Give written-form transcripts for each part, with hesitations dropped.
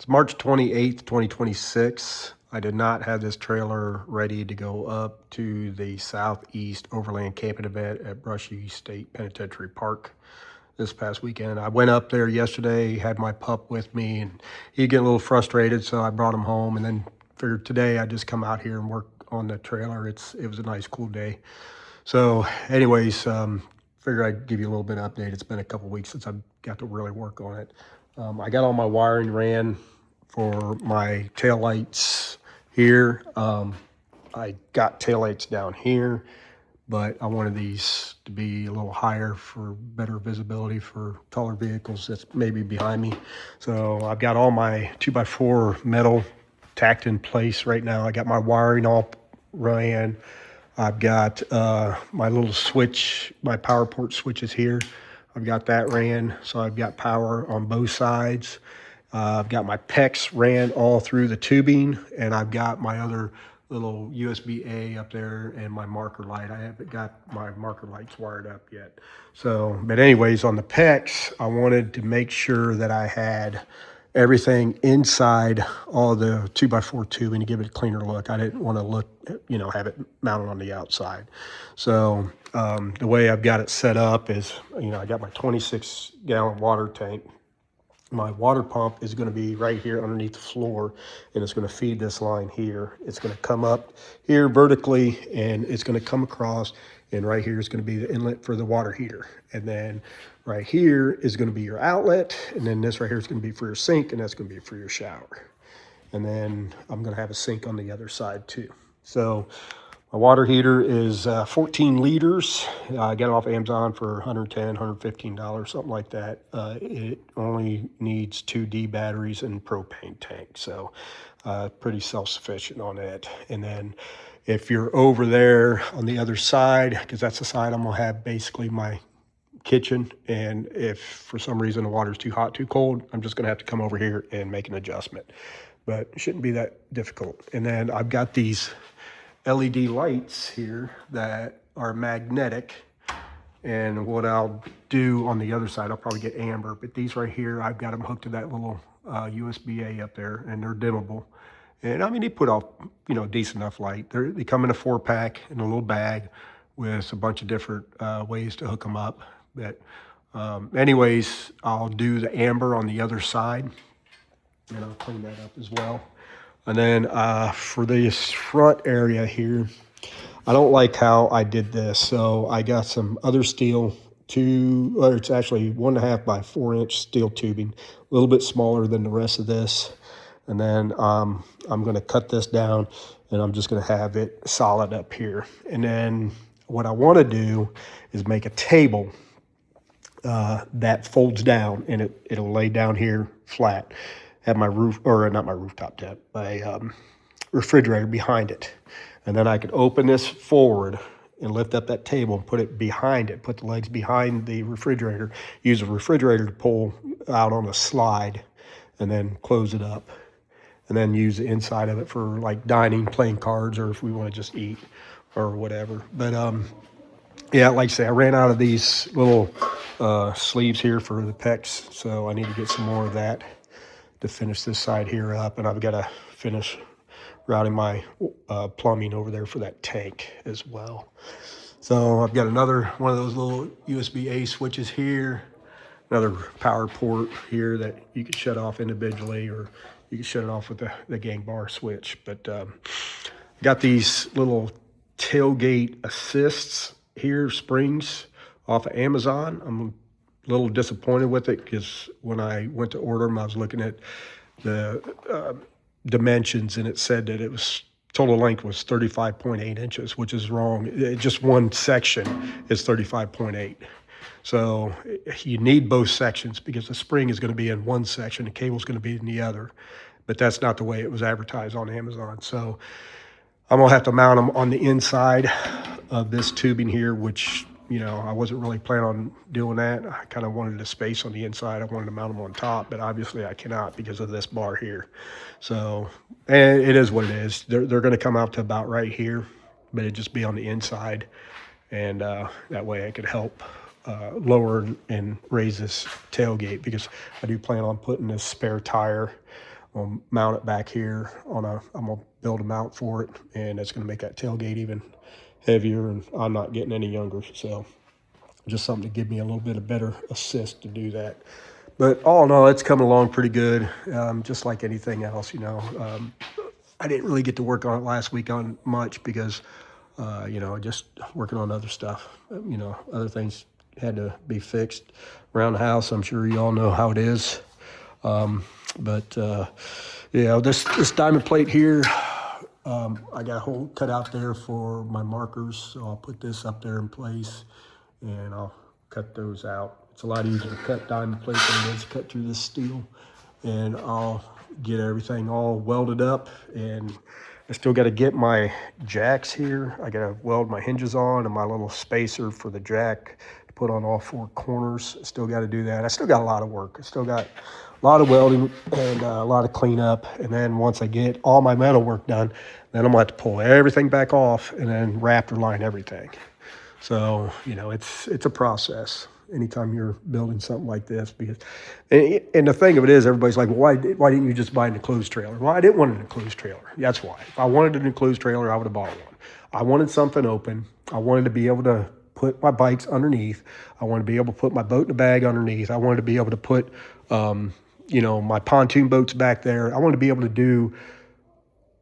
It's March 28th, 2026. I did not have this trailer ready to go up to the Southeast Overland camping event at Brushy State Penitentiary Park this past weekend. I went up there yesterday, had my pup with me, and he'd get a little frustrated, so I brought him home. And then figured today I'd just come out here and work on the trailer. It was a nice, cool day. So anyways, figured I'd give you a little bit of update. It's been a couple weeks since I got to really work on it. I got all my wiring ran for my taillights here. I got taillights down here, but I wanted these to be a little higher for better visibility for taller vehicles that's maybe behind me. So I've got all my 2x4 metal tacked in place right now. I got my wiring all ran. I've got my little switch, my power port switches here. I've got that ran, so I've got power on both sides. I've got my PEX ran all through the tubing, and I've got my other little USB-A up there and my marker light. I haven't got my marker lights wired up yet. So, but anyways, on the PEX, I wanted to make sure that I had everything inside all the 2x4 tubing to give it a cleaner look. I didn't want to look, have it mounted on the outside. So the way I've got it set up is, I got my 26-gallon water tank. My water pump is going to be right here underneath the floor, and it's going to feed this line here. It's going to come up here vertically, and it's going to come across, and right here is going to be the inlet for the water heater. And then right here is going to be your outlet, and then this right here is going to be for your sink, and that's going to be for your shower. And then I'm going to have a sink on the other side too. So my water heater is 14 liters. I got it off Amazon for $110, $115, something like that. It only needs 2D batteries and propane tank. So pretty self-sufficient on it. And then if you're over there on the other side, because that's the side I'm gonna have basically my kitchen, and if for some reason the water's too hot, too cold, I'm just gonna have to come over here and make an adjustment. But it shouldn't be that difficult. And then I've got these LED lights here that are magnetic, and what I'll do on the other side, I'll probably get amber, but these right here, I've got them hooked to that little USB-A up there, and they're dimmable. And I mean, they put off, decent enough light. They come in a 4-pack in a little bag with a bunch of different ways to hook them up. But anyways, I'll do the amber on the other side, and I'll clean that up as well. And then for this front area here, I don't like how I did this. So I got some other steel, it's actually 1.5 by 4-inch steel tubing, a little bit smaller than the rest of this. And then I'm gonna cut this down, and I'm just gonna have it solid up here. And then what I wanna do is make a table that folds down, and it'll lay down here flat. Have my roof, or not my rooftop tent, my refrigerator behind it. And then I could open this forward and lift up that table and put it behind it, put the legs behind the refrigerator, use the refrigerator to pull out on a slide, and then close it up. And then use the inside of it for like dining, playing cards, or if we want to just eat or whatever. But yeah, like I say, I ran out of these little sleeves here for the PEX, so I need to get some more of that to finish this side here up. And I've got to finish routing my plumbing over there for that tank as well. So I've got another one of those little USB-A switches here, another power port here that you can shut off individually, or you can shut it off with the gang bar switch. But got these little tailgate assists here, springs off of Amazon. I'm a little disappointed with it because when I went to order them, I was looking at the dimensions, and it said that it was total length was 35.8 inches, which is wrong. Just one section is 35.8. So you need both sections because the spring is going to be in one section, the cable is going to be in the other. But that's not the way it was advertised on Amazon. So I'm gonna have to mount them on the inside of this tubing here, which, I wasn't really planning on doing that. I kind of wanted a space on the inside. I wanted to mount them on top, but obviously I cannot because of this bar here. So, and it is what it is. They're going to come out to about right here, but it'd just be on the inside. And that way I could help lower and raise this tailgate, because I do plan on putting this spare tire I'll mount it back here I'm gonna build a mount for it, and it's gonna make that tailgate even heavier, and I'm not getting any younger, so just something to give me a little bit of better assist to do that. But all in all, it's coming along pretty good. Just like anything else, I didn't really get to work on it last week on much because, just working on other stuff. Other things had to be fixed around the house. I'm sure you all know how it is. This diamond plate here, I got a hole cut out there for my markers, so I'll put this up there in place, and I'll cut those out. It's a lot easier to cut diamond plate than it is to cut through this steel, and I'll get everything all welded up. And I still got to get my jacks here. I got to weld my hinges on and my little spacer for the jack to put on all four corners. Still got to do that. I still got a lot of work. I still got a lot of welding and a lot of cleanup. And then once I get all my metal work done, then I'm going to have to pull everything back off and then rafter line everything. So, it's a process anytime you're building something like this. Because, and the thing of it is, everybody's like, well, why didn't you just buy an enclosed trailer? Well, I didn't want an enclosed trailer. That's why. If I wanted an enclosed trailer, I would have bought one. I wanted something open. I wanted to be able to put my bikes underneath. I wanted to be able to put my boat in a bag underneath. I wanted to be able to put, my pontoon boats back there. I wanted to be able to do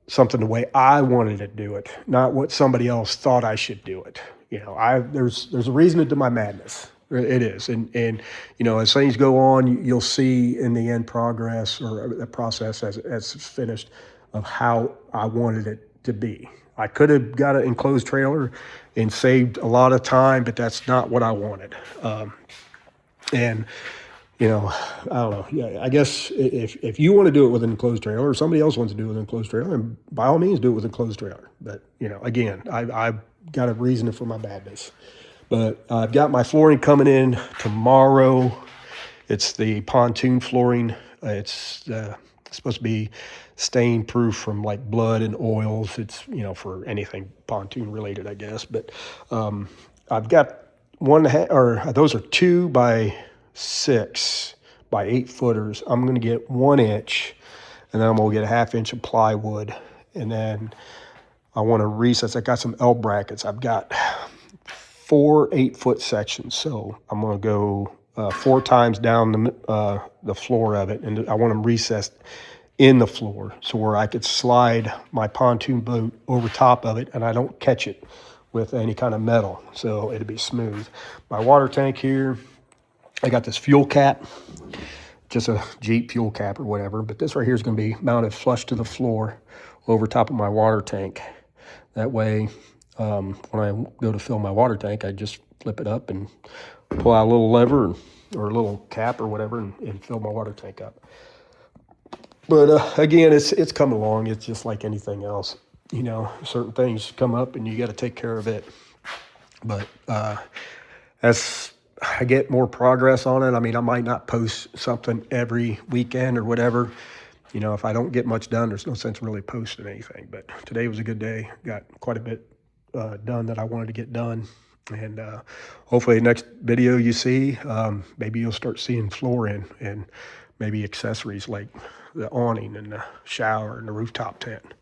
something the way I wanted to do it, not what somebody else thought I should do it. There's a reason to my madness. It is. And as things go on, you'll see in the end progress, or the process as it's finished, of how I wanted it to be. I could have got an enclosed trailer and saved a lot of time, but that's not what I wanted. I don't know. Yeah, I guess if you want to do it with an enclosed trailer, or somebody else wants to do it with an enclosed trailer, then by all means do it with an enclosed trailer. But, again, I've got a reason for my madness. But I've got my flooring coming in tomorrow. It's the pontoon flooring. It's supposed to be stain proof from like blood and oils. It's, for anything pontoon related, I guess. But I've got those are 2 by 6 by 8 footers. I'm going to get 1 inch, and then I'm going to get a 1/2 inch of plywood. And then I want to recess. I got some L brackets. I've got 4 8-foot sections. So I'm going to go 4 times down the floor of it. And I want them recessed in the floor, so where I could slide my pontoon boat over top of it and I don't catch it with any kind of metal. So it'll be smooth. My water tank here, I got this fuel cap, just a Jeep fuel cap or whatever, but this right here is going to be mounted flush to the floor over top of my water tank. That way, when I go to fill my water tank, I just flip it up and pull out a little lever or a little cap or whatever and fill my water tank up. But again, it's coming along. It's just like anything else. Certain things come up and you got to take care of it. But as I get more progress on it, I might not post something every weekend or whatever. If I don't get much done, there's no sense really posting anything. But today was a good day. Got quite a bit done that I wanted to get done. And hopefully the next video you see, maybe you'll start seeing flooring and maybe accessories like the awning and the shower and the rooftop tent,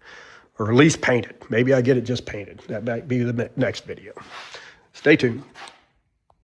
or at least painted. Maybe I get it just painted. That might be the next video. Stay tuned.